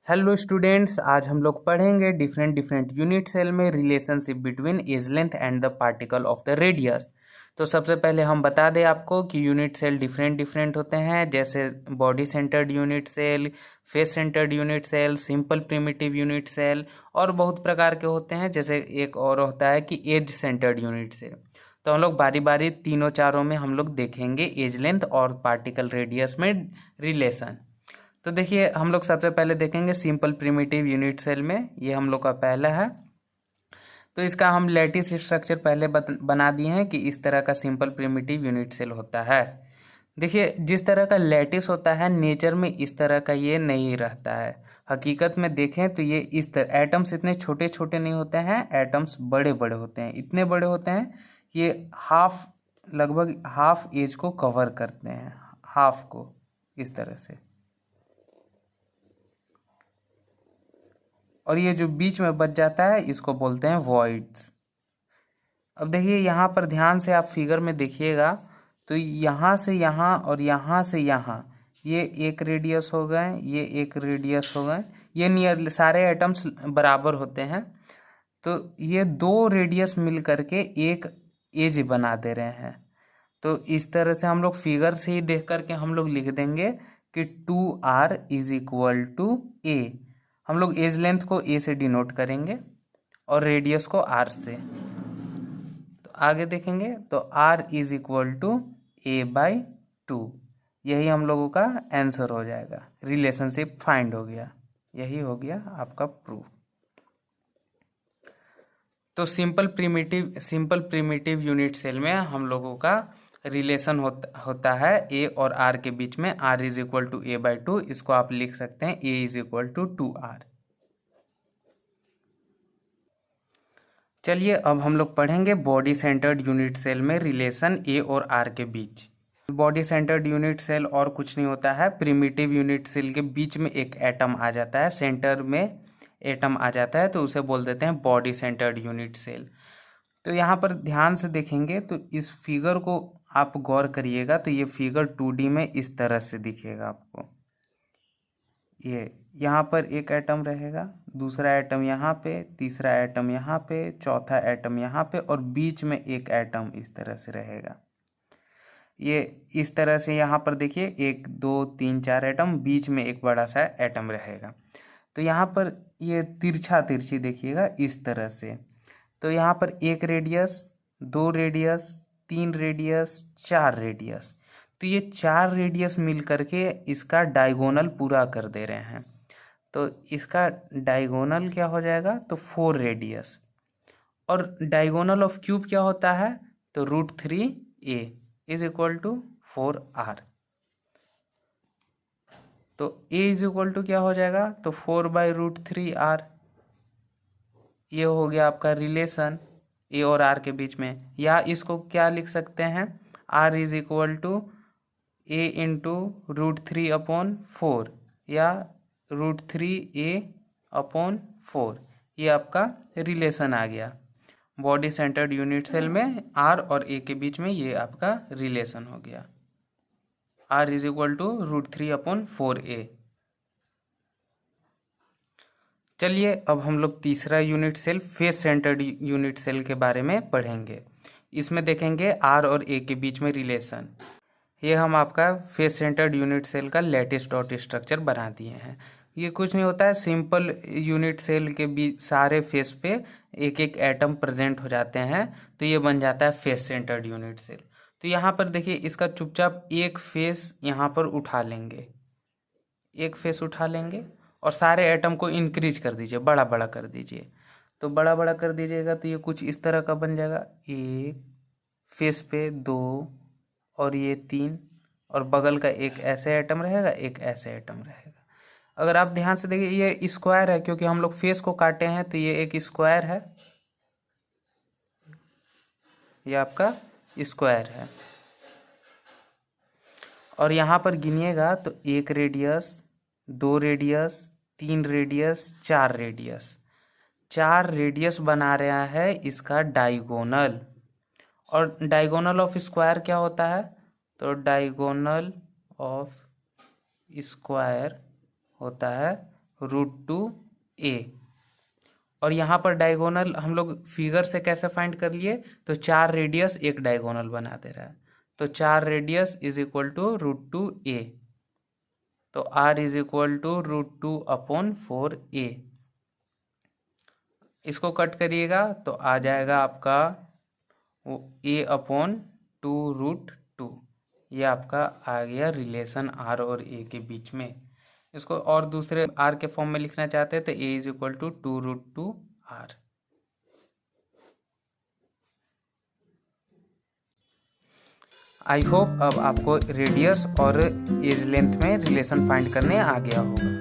Hello students, आज हम लोग पढ़ेंगे डिफरेंट डिफरेंट यूनिट सेल में relationship between edge length and the particle of the radius. तो सबसे पहले हम बता दें आपको कि यूनिट सेल डिफरेंट डिफरेंट होते हैं, जैसे body centred unit cell, face centred unit cell, simple primitive unit cell और बहुत प्रकार के होते हैं। जैसे एक और होता है कि एज सेंटर्ड यूनिट सेल। तो हम लोग बारी बारी तीनों चारों में हम लोग देखेंगे एज लेंथ और पार्टिकल रेडियस में रिलेशन। तो देखिए, हम लोग सबसे पहले देखेंगे सिंपल प्रिमिटिव यूनिट सेल में। ये हम लोग का पहला है। तो इसका हम लैटिस स्ट्रक्चर पहले बना दिए हैं कि इस तरह का सिंपल प्रिमिटिव यूनिट सेल होता है। देखिए, जिस तरह का लैटिस होता है नेचर में इस तरह का ये नहीं रहता है। हकीकत में देखें तो ये इस तरह एटम्स इतने छोटे छोटे नहीं होते हैं, एटम्स बड़े बड़े होते हैं। इतने बड़े होते हैं ये लगभग हाफ एज को कवर करते हैं, हाफ को इस तरह से। और ये जो बीच में बच जाता है इसको बोलते हैं वॉइड्स। अब देखिए, यहाँ पर ध्यान से आप फिगर में देखिएगा तो यहाँ से यहाँ और यहाँ से यहाँ ये एक रेडियस हो गए, ये एक रेडियस हो गए। ये नियर सारे एटम्स बराबर होते हैं। तो ये दो रेडियस मिल करके एक एज बना दे रहे हैं। तो इस तरह से हम लोग फिगर से ही देख करके हम लोग लिख देंगे कि 2r इज इक्वल टू ए। हम लोग एज लेंथ को ए से डिनोट करेंगे और रेडियस को आर से। तो आगे देखेंगे तो R is equal to A by 2। यही हम लोगों का आंसर हो जाएगा। रिलेशनशिप फाइंड हो गया, यही हो गया आपका प्रूफ। तो सिंपल प्रिमिटिव यूनिट सेल में हम लोगों का रिलेशन होता है ए और आर के बीच में। R is equal to A by 2। इसको आप लिख सकते हैं ए इज इक्वल टू 2r। चलिए, अब हम लोग पढ़ेंगे बॉडी सेंटर्ड यूनिट सेल में रिलेशन ए और आर के बीच। बॉडी सेंटर्ड यूनिट सेल और कुछ नहीं होता है, प्रिमिटिव यूनिट सेल के बीच में एक एटम आ जाता है, सेंटर में एटम आ जाता है, तो उसे बोल देते हैं बॉडी सेंटर्ड यूनिट सेल। तो यहाँ पर ध्यान से देखेंगे तो इस फिगर को आप गौर करिएगा तो ये फिगर 2D में इस तरह से दिखेगा आपको। ये यहाँ पर एक एटम रहेगा, दूसरा एटम यहाँ पे, तीसरा एटम यहाँ पे, चौथा एटम यहाँ पे और बीच में एक एटम इस तरह से रहेगा। ये इस तरह से यहाँ पर देखिए 1 2 3 4 एटम, बीच में एक बड़ा सा एटम रहेगा। तो यहाँ पर ये तिरछा तिरछी देखिएगा इस तरह से। तो यहाँ पर एक रेडियस, 2 रेडियस, 3 रेडियस, 4 रेडियस। तो ये 4 रेडियस मिल करके इसका डायगोनल पूरा कर दे रहे हैं। तो इसका डायगोनल क्या हो जाएगा, तो 4 रेडियस। और डायगोनल ऑफ क्यूब क्या होता है, तो √3a is equal to 4r। तो a इज इक्वल टू क्या हो जाएगा, तो 4/√3r। ये हो गया आपका रिलेशन ए और आर के बीच में। या इसको क्या लिख सकते हैं, r is equal to a into √3/4 या √3a/4। ये आपका रिलेशन आ गया। बॉडी सेंटर्ड यूनिट सेल में आर और ए के बीच में ये आपका रिलेशन हो गया। r is equal to √3/4a। चलिए, अब हम लोग तीसरा unit cell face centred unit cell के बारे में पढ़ेंगे। इसमें देखेंगे आर और ए के बीच में रिलेशन। ये हम आपका फेस सेंटर्ड यूनिट सेल का लेटेस्ट डॉट स्ट्रक्चर बना दिए हैं। ये कुछ नहीं होता है, सिंपल यूनिट सेल के बीच सारे फेस पे एक एक एटम प्रेजेंट हो जाते हैं, तो ये बन जाता है फेस सेंटर्ड यूनिट सेल। तो यहाँ पर देखिए, इसका चुपचाप एक फेस यहाँ पर उठा लेंगे, एक फेस उठा लेंगे और सारे एटम को इंक्रीज कर दीजिए, बड़ा बड़ा कर दीजिए। तो बड़ा बड़ा कर दीजिएगा तो ये कुछ इस तरह का बन जाएगा। एक फेस पे 2 और ये 3 और बगल का एक ऐसे एटम रहेगा, एक ऐसे एटम रहेगा। अगर आप ध्यान से देखिए ये स्क्वायर है, क्योंकि हम लोग फेस को काटे हैं तो ये एक स्क्वायर है, ये आपका स्क्वायर है। और यहाँ पर गिनिएगा तो 1 radius, 2 radius, 3 radius, 4 radius. 4 radius बना रहा है इसका डायगोनल। और डायगोनल ऑफ स्क्वायर क्या होता है, तो डायगोनल ऑफ स्क्वायर होता है √2a। और यहाँ पर डायगोनल हम लोग फिगर से कैसे फाइंड कर लिए, तो 4 रेडियस एक डायगोनल बना दे रहा है, तो 4 radius is equal to √2a, तो r is equal to √2/4a। इसको कट करिएगा तो आ जाएगा आपका a/2√2। ये आपका आ गया रिलेशन r और a के बीच में। इसको और दूसरे r के फॉर्म में लिखना चाहते हैं तो a is equal to 2√2r। I hope अब आपको रेडियस और एज लेंथ में रिलेशन फाइंड करने आ गया होगा।